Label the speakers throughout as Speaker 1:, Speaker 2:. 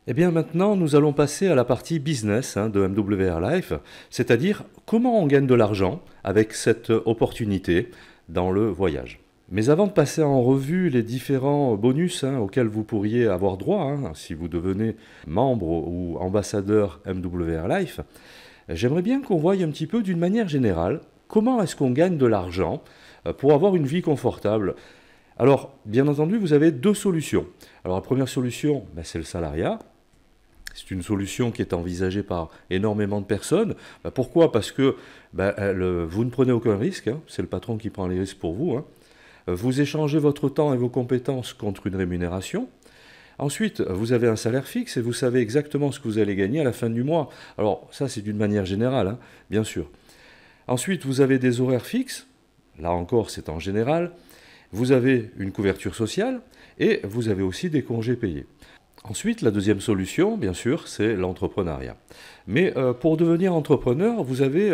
Speaker 1: Eh bien maintenant, nous allons passer à la partie business de MWR Life, c'est-à-dire comment on gagne de l'argent avec cette opportunité dans le voyage. Mais avant de passer en revue les différents bonus auxquels vous pourriez avoir droit si vous devenez membre ou ambassadeur MWR Life, j'aimerais bien qu'on voie un petit peu d'une manière générale comment est-ce qu'on gagne de l'argent pour avoir une vie confortable. Alors, bien entendu, vous avez deux solutions. Alors la première solution, c'est le salariat. C'est une solution qui est envisagée par énormément de personnes. Pourquoi? Parce que vous ne prenez aucun risque, c'est le patron qui prend les risques pour vous. Vous échangez votre temps et vos compétences contre une rémunération. Ensuite, vous avez un salaire fixe et vous savez exactement ce que vous allez gagner à la fin du mois. Alors ça, c'est d'une manière générale, bien sûr. Ensuite, vous avez des horaires fixes. Là encore, c'est en général. Vous avez une couverture sociale et vous avez aussi des congés payés. Ensuite, la deuxième solution, bien sûr, c'est l'entrepreneuriat. Mais pour devenir entrepreneur, vous avez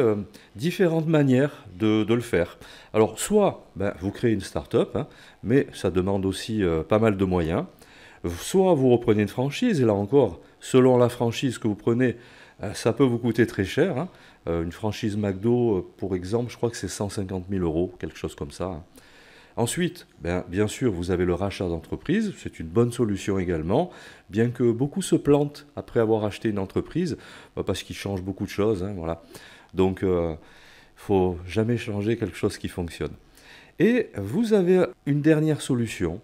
Speaker 1: différentes manières de le faire. Alors, soit vous créez une start-up, mais ça demande aussi pas mal de moyens. Soit vous reprenez une franchise, et là encore, selon la franchise que vous prenez, ça peut vous coûter très cher. Une franchise McDo, pour exemple, je crois que c'est 150 000 euros, quelque chose comme ça. Ensuite, bien sûr, vous avez le rachat d'entreprise, c'est une bonne solution également, bien que beaucoup se plantent après avoir acheté une entreprise, parce qu'ils changent beaucoup de choses, voilà. Donc, il ne faut jamais changer quelque chose qui fonctionne. Et vous avez une dernière solution,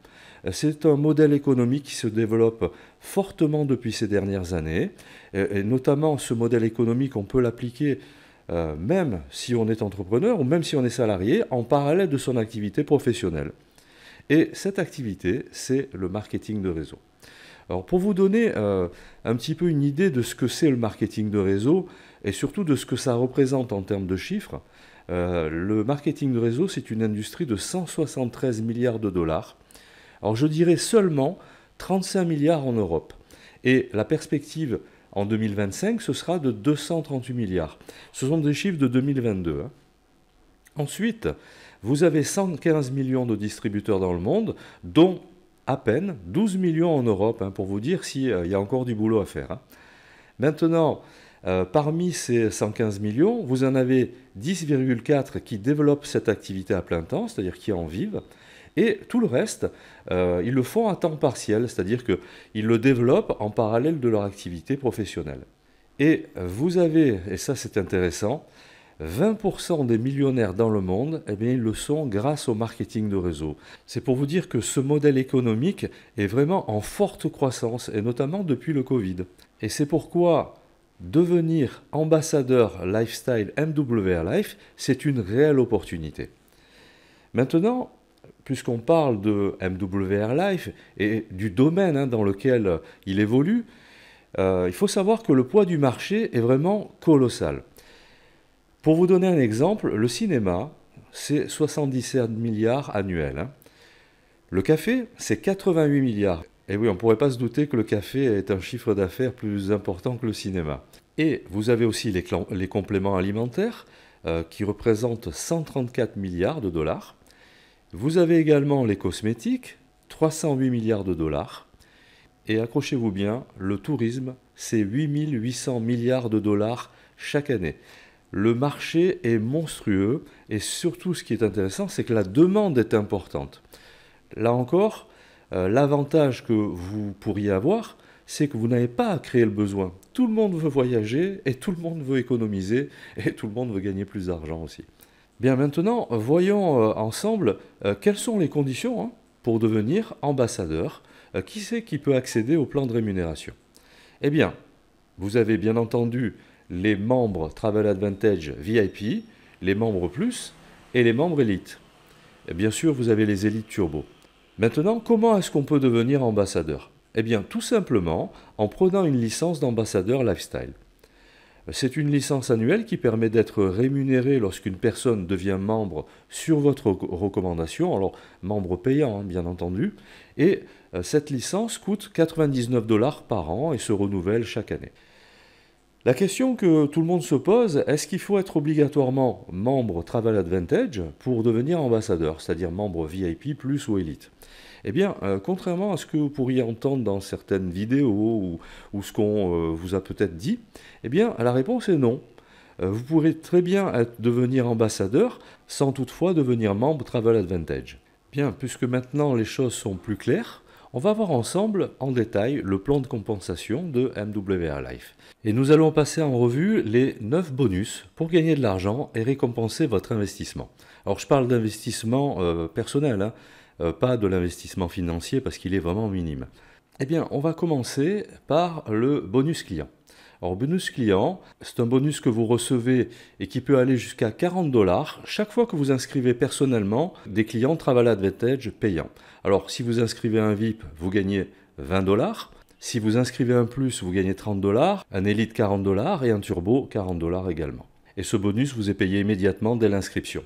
Speaker 1: c'est un modèle économique qui se développe fortement depuis ces dernières années, et notamment ce modèle économique, on peut l'appliquer même si on est entrepreneur ou même si on est salarié, en parallèle de son activité professionnelle. Et cette activité, c'est le marketing de réseau. Alors pour vous donner un petit peu une idée de ce que c'est le marketing de réseau et surtout de ce que ça représente en termes de chiffres, le marketing de réseau, c'est une industrie de 173 milliards de dollars. Alors je dirais seulement 35 milliards en Europe. Et la perspective en 2025, ce sera de 238 milliards. Ce sont des chiffres de 2022. Ensuite, vous avez 115 millions de distributeurs dans le monde, dont à peine 12 millions en Europe, pour vous dire s'il y a encore du boulot à faire. Maintenant, parmi ces 115 millions, vous en avez 10,4 qui développent cette activité à plein temps, c'est-à-dire qui en vivent. Et tout le reste, ils le font à temps partiel, c'est-à-dire qu'ils le développent en parallèle de leur activité professionnelle. Et vous avez, et ça c'est intéressant, 20% des millionnaires dans le monde, ils le sont grâce au marketing de réseau. C'est pour vous dire que ce modèle économique est vraiment en forte croissance, et notamment depuis le Covid. Et c'est pourquoi devenir ambassadeur lifestyle MWR Life, c'est une réelle opportunité. Maintenant, puisqu'on parle de MWR Life et du domaine dans lequel il évolue, il faut savoir que le poids du marché est vraiment colossal. Pour vous donner un exemple, le cinéma, c'est 77 milliards annuels. Le café, c'est 88 milliards. Et oui, on ne pourrait pas se douter que le café est un chiffre d'affaires plus important que le cinéma. Et vous avez aussi les compléments alimentaires qui représentent 134 milliards de dollars. Vous avez également les cosmétiques, 308 milliards de dollars. Et accrochez-vous bien, le tourisme, c'est 8800 milliards de dollars chaque année. Le marché est monstrueux et surtout ce qui est intéressant, c'est que la demande est importante. Là encore, l'avantage que vous pourriez avoir, c'est que vous n'avez pas à créer le besoin. Tout le monde veut voyager et tout le monde veut économiser et tout le monde veut gagner plus d'argent aussi. Bien maintenant, voyons ensemble quelles sont les conditions pour devenir ambassadeur. Qui c'est qui peut accéder au plan de rémunération? Eh bien, vous avez bien entendu les membres Travel Advantage VIP, les membres Plus et les membres Elite. Et bien sûr, vous avez les Élites Turbo. Maintenant, comment est-ce qu'on peut devenir ambassadeur? Eh bien, tout simplement en prenant une licence d'ambassadeur lifestyle. C'est une licence annuelle qui permet d'être rémunéré lorsqu'une personne devient membre sur votre recommandation, alors membre payant bien entendu, et cette licence coûte 99 dollars par an et se renouvelle chaque année. La question que tout le monde se pose, est-ce qu'il faut être obligatoirement membre Travel Advantage pour devenir ambassadeur, c'est-à-dire membre VIP plus ou Elite? Eh bien, contrairement à ce que vous pourriez entendre dans certaines vidéos ou ce qu'on vous a peut-être dit, eh bien, la réponse est non. Vous pourrez très bien devenir ambassadeur sans toutefois devenir membre Travel Advantage. Bien, puisque maintenant les choses sont plus claires, on va voir ensemble en détail le plan de compensation de MWR Life. Et nous allons passer en revue les 9 bonus pour gagner de l'argent et récompenser votre investissement. Alors je parle d'investissement personnel, hein, pas de l'investissement financier parce qu'il est vraiment minime. Eh bien, on va commencer par le bonus client. Alors, bonus client, c'est un bonus que vous recevez et qui peut aller jusqu'à 40 $ chaque fois que vous inscrivez personnellement des clients Travel Advantage payants. Alors, si vous inscrivez un VIP, vous gagnez 20 $. Si vous inscrivez un plus, vous gagnez 30 $, un Elite 40 $ et un Turbo 40 $ également. Et ce bonus vous est payé immédiatement dès l'inscription.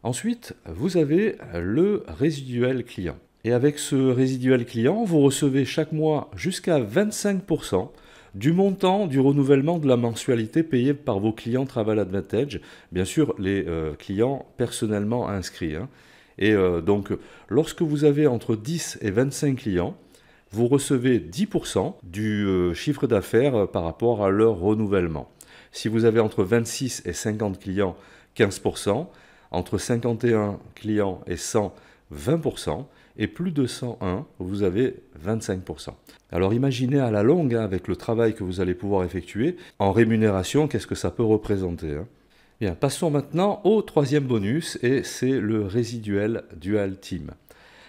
Speaker 1: Ensuite, vous avez le résiduel client. Et avec ce résiduel client, vous recevez chaque mois jusqu'à 25% du montant du renouvellement de la mensualité payée par vos clients Travel Advantage, bien sûr les clients personnellement inscrits. Hein. Et donc, lorsque vous avez entre 10 et 25 clients, vous recevez 10% du chiffre d'affaires par rapport à leur renouvellement. Si vous avez entre 26 et 50 clients, 15%, entre 51 clients et 100, 20%, et plus de 101, vous avez 25%. Alors imaginez à la longue, hein, avec le travail que vous allez pouvoir effectuer, en rémunération, qu'est-ce que ça peut représenter, hein. Bien, passons maintenant au troisième bonus, et c'est le résiduel Dual Team.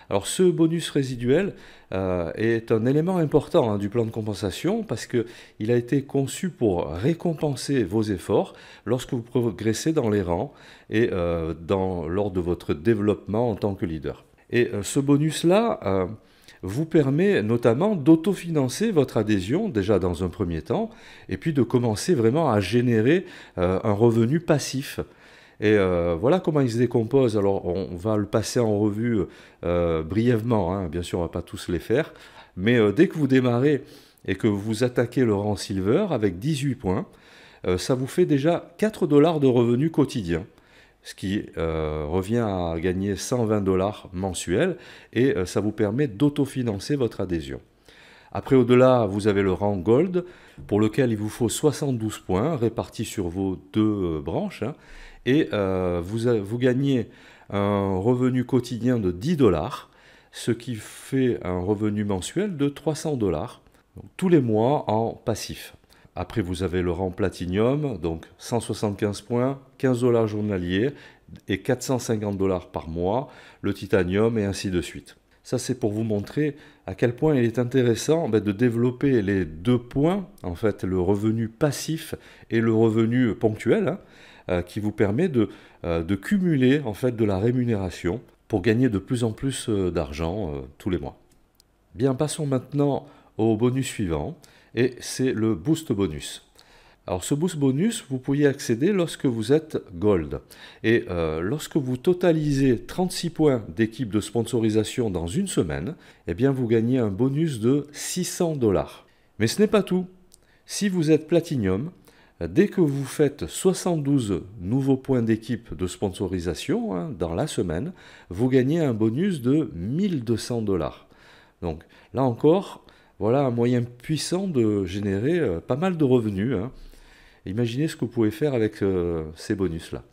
Speaker 1: Alors ce bonus résiduel est un élément important, hein, du plan de compensation parce qu'il a été conçu pour récompenser vos efforts lorsque vous progressez dans les rangs et lors de votre développement en tant que leader. Et ce bonus-là vous permet notamment d'autofinancer votre adhésion, déjà dans un premier temps, et puis de commencer vraiment à générer un revenu passif. Et voilà comment il se décompose. Alors on va le passer en revue brièvement, hein. Bien sûr on ne va pas tous les faire, mais dès que vous démarrez et que vous attaquez le rang Silver avec 18 points, ça vous fait déjà 4 $ de revenus quotidiens, ce qui revient à gagner 120 $ mensuels, et ça vous permet d'autofinancer votre adhésion. Après, au-delà, vous avez le rang Gold, pour lequel il vous faut 72 points, répartis sur vos deux branches, hein, et vous gagnez un revenu quotidien de 10 $, ce qui fait un revenu mensuel de 300 $, donc tous les mois en passif. Après, vous avez le rang Platinum, donc 175 points, 15 $ journaliers et 450 $ par mois, le Titanium et ainsi de suite. Ça, c'est pour vous montrer à quel point il est intéressant de développer les deux points, en fait, le revenu passif et le revenu ponctuel, hein, qui vous permet de cumuler en fait, de la rémunération pour gagner de plus en plus d'argent tous les mois. Bien, passons maintenant au bonus suivant, et c'est le Boost Bonus. Alors ce Boost Bonus, vous pouvez y accéder lorsque vous êtes Gold. Et lorsque vous totalisez 36 points d'équipe de sponsorisation dans une semaine, eh bien vous gagnez un bonus de 600 $. Mais ce n'est pas tout. Si vous êtes Platinum, dès que vous faites 72 nouveaux points d'équipe de sponsorisation, hein, dans la semaine, vous gagnez un bonus de 1200 $. Donc là encore, voilà un moyen puissant de générer pas mal de revenus, hein. Imaginez ce que vous pouvez faire avec ces bonus-là.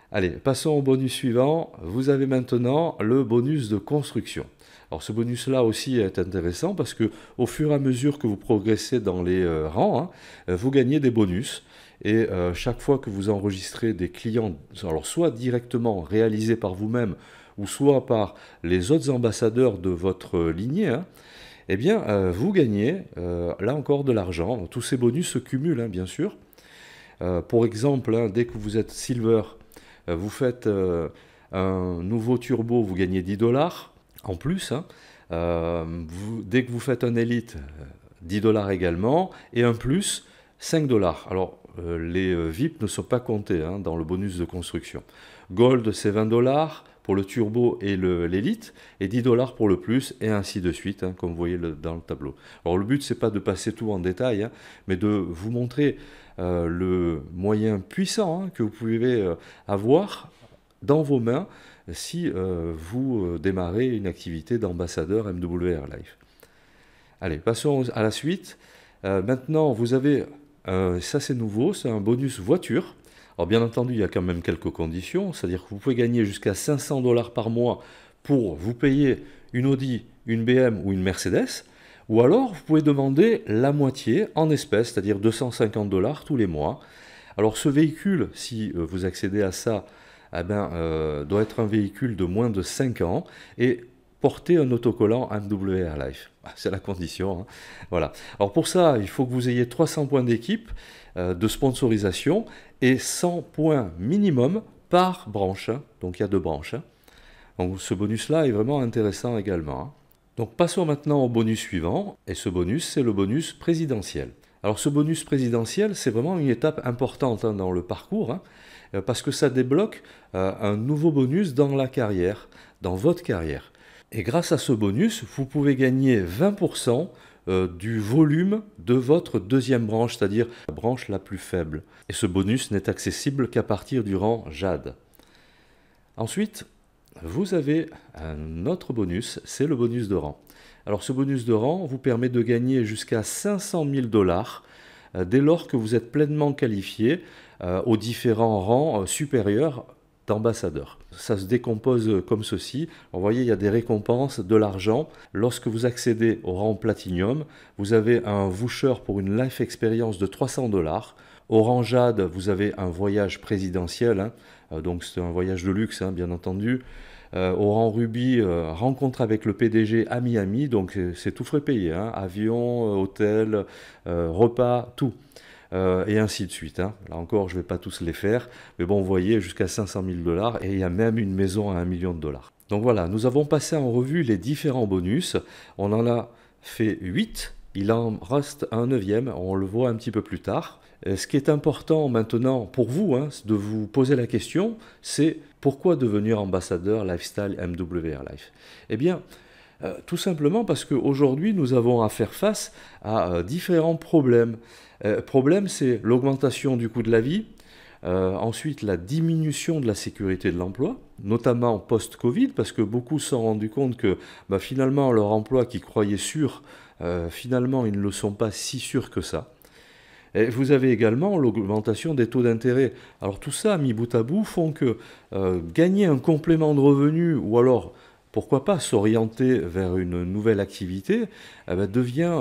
Speaker 1: Allez, passons au bonus suivant. Vous avez maintenant le bonus de construction. Alors ce bonus-là aussi est intéressant parce que au fur et à mesure que vous progressez dans les rangs, hein, vous gagnez des bonus. Et chaque fois que vous enregistrez des clients, alors soit directement réalisés par vous-même ou soit par les autres ambassadeurs de votre lignée, hein, eh bien vous gagnez là encore de l'argent. Tous ces bonus se cumulent, hein, bien sûr. Pour exemple, hein, dès que vous êtes Silver, vous faites un nouveau turbo, vous gagnez 10 $ en plus. Hein. Dès que vous faites un Elite, 10 $ également, et un plus, 5 $. Alors, les VIP ne sont pas comptés, hein, dans le bonus de construction. Gold, c'est 20 $ pour le turbo et l'élite, et 10 $ pour le plus, et ainsi de suite, hein, comme vous voyez dans le tableau. Alors le but, c'est pas de passer tout en détail, hein, mais de vous montrer le moyen puissant, hein, que vous pouvez avoir dans vos mains si vous démarrez une activité d'ambassadeur MWR Life. Allez, passons à la suite. Maintenant, vous avez, ça c'est nouveau, c'est un bonus voiture. Alors bien entendu, il y a quand même quelques conditions, c'est-à-dire que vous pouvez gagner jusqu'à 500 $ par mois pour vous payer une Audi, une BM ou une Mercedes, ou alors vous pouvez demander la moitié en espèces, c'est-à-dire 250 $ tous les mois. Alors ce véhicule, si vous accédez à ça, eh ben, doit être un véhicule de moins de 5 ans et porter un autocollant MWR Life. C'est la condition. Hein. Voilà. Alors pour ça, il faut que vous ayez 300 points d'équipe de sponsorisation et 100 points minimum par branche. Hein. Donc il y a 2 branches. Hein. Donc ce bonus-là est vraiment intéressant également. Hein. Donc passons maintenant au bonus suivant. Et ce bonus, c'est le bonus présidentiel. Alors ce bonus présidentiel, c'est vraiment une étape importante hein, dans le parcours. Hein, parce que ça débloque un nouveau bonus dans la carrière, dans votre carrière. Et grâce à ce bonus, vous pouvez gagner 20% du volume de votre deuxième branche, c'est-à-dire la branche la plus faible. Et ce bonus n'est accessible qu'à partir du rang Jade. Ensuite, vous avez un autre bonus, c'est le bonus de rang. Alors ce bonus de rang vous permet de gagner jusqu'à 500 000 $ dès lors que vous êtes pleinement qualifié aux différents rangs supérieurs d'ambassadeur. Ça se décompose comme ceci. Vous voyez, il y a des récompenses, de l'argent. Lorsque vous accédez au rang Platinum, vous avez un voucher pour une life experience de 300 $. Au rang Jade, vous avez un voyage présidentiel, hein, donc c'est un voyage de luxe, hein, bien entendu. Au rang Ruby, rencontre avec le PDG à Miami, donc c'est tout frais payé, hein, avion, hôtel, repas, tout. Et ainsi de suite. Hein. Là encore, je ne vais pas tous les faire, mais bon, vous voyez, jusqu'à 500 000 $, et il y a même une maison à 1 million $. Donc voilà, nous avons passé en revue les différents bonus. On en a fait 8, il en reste un 9e, on le voit un petit peu plus tard. Ce qui est important maintenant pour vous, hein, de vous poser la question, c'est pourquoi devenir ambassadeur Lifestyle MWR Life? Eh bien, tout simplement parce qu'aujourd'hui, nous avons à faire face à différents problèmes. Problème, c'est l'augmentation du coût de la vie, ensuite la diminution de la sécurité de l'emploi, notamment post-Covid, parce que beaucoup se sont rendus compte que finalement leur emploi qu'ils croyaient sûr, finalement ils ne le sont pas si sûrs que ça. Et vous avez également l'augmentation des taux d'intérêt. Alors tout ça, mis bout à bout, font que gagner un complément de revenu, ou alors pourquoi pas s'orienter vers une nouvelle activité, devient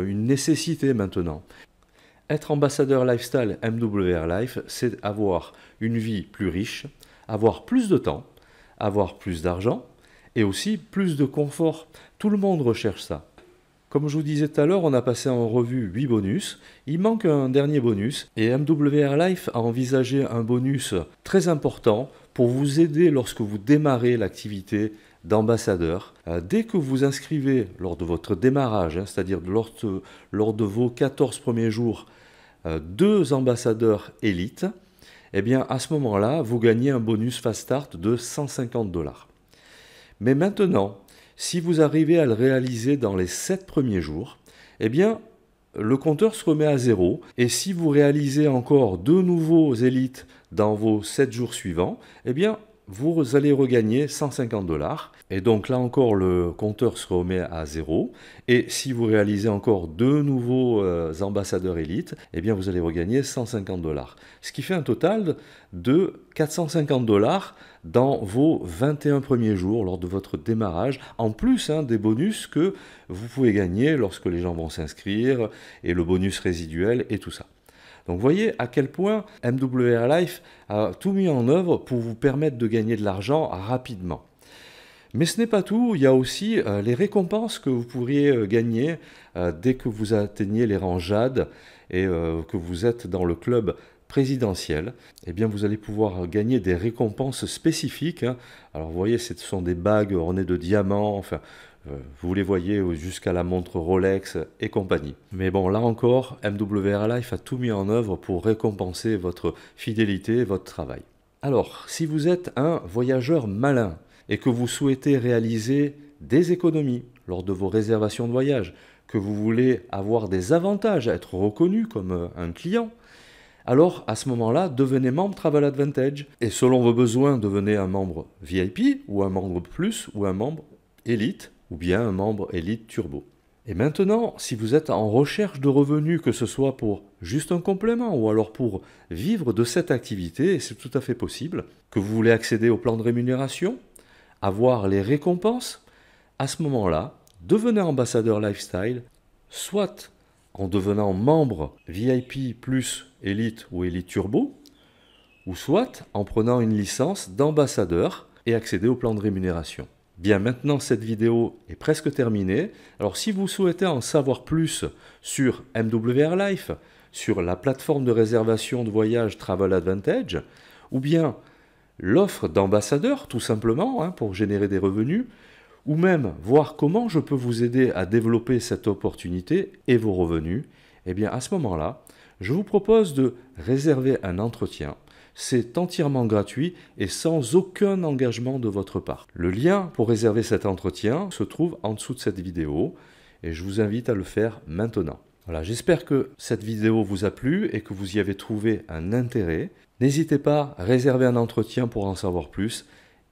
Speaker 1: une nécessité maintenant. Être ambassadeur lifestyle MWR Life, c'est avoir une vie plus riche, avoir plus de temps, avoir plus d'argent et aussi plus de confort. Tout le monde recherche ça. Comme je vous disais tout à l'heure, on a passé en revue 8 bonus. Il manque un dernier bonus et MWR Life a envisagé un bonus très important pour vous aider lorsque vous démarrez l'activité d'ambassadeur. Dès que vous inscrivez lors de votre démarrage, hein, c'est-à-dire lors de vos 14 premiers jours, 2 ambassadeurs élites, eh bien à ce moment-là, vous gagnez un bonus Fast Start de 150 $. Mais maintenant, si vous arrivez à le réaliser dans les 7 premiers jours, eh bien le compteur se remet à 0. Et si vous réalisez encore 2 nouveaux élites dans vos 7 jours suivants, eh bien vous allez regagner 150 $. Et donc là encore, le compteur se remet à 0. Et si vous réalisez encore 2 nouveaux ambassadeurs élites, eh bien vous allez regagner 150 $. Ce qui fait un total de 450 $ dans vos 21 premiers jours lors de votre démarrage, en plus des bonus que vous pouvez gagner lorsque les gens vont s'inscrire, et le bonus résiduel et tout ça. Donc vous voyez à quel point MWR Life a tout mis en œuvre pour vous permettre de gagner de l'argent rapidement. Mais ce n'est pas tout, il y a aussi les récompenses que vous pourriez gagner dès que vous atteignez les rangs Jade et que vous êtes dans le club présidentiel. Eh bien vous allez pouvoir gagner des récompenses spécifiques. Hein. Alors vous voyez, ce sont des bagues ornées de diamants, enfin vous les voyez jusqu'à la montre Rolex et compagnie. Mais bon, là encore, MWR Life a tout mis en œuvre pour récompenser votre fidélité et votre travail. Alors, si vous êtes un voyageur malin et que vous souhaitez réaliser des économies lors de vos réservations de voyage, que vous voulez avoir des avantages, être reconnu comme un client, alors à ce moment-là, devenez membre Travel Advantage. Et selon vos besoins, devenez un membre VIP, ou un membre Plus, ou un membre Elite, ou bien un membre Elite Turbo. Et maintenant, si vous êtes en recherche de revenus, que ce soit pour juste un complément ou alors pour vivre de cette activité, et c'est tout à fait possible, que vous voulez accéder au plan de rémunération, avoir les récompenses, à ce moment-là, devenez ambassadeur lifestyle, soit en devenant membre VIP plus Elite ou Elite Turbo, ou soit en prenant une licence d'ambassadeur et accéder au plan de rémunération. Bien, maintenant cette vidéo est presque terminée. Alors si vous souhaitez en savoir plus sur MWR Life, sur la plateforme de réservation de voyage Travel Advantage, ou bien l'offre d'ambassadeur tout simplement pour générer des revenus, ou même voir comment je peux vous aider à développer cette opportunité et vos revenus, eh bien à ce moment-là, je vous propose de réserver un entretien. C'est entièrement gratuit et sans aucun engagement de votre part. Le lien pour réserver cet entretien se trouve en dessous de cette vidéo et je vous invite à le faire maintenant. Voilà, j'espère que cette vidéo vous a plu et que vous y avez trouvé un intérêt. N'hésitez pas à réserver un entretien pour en savoir plus.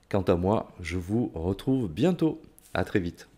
Speaker 1: Quant à moi, je vous retrouve bientôt. À très vite.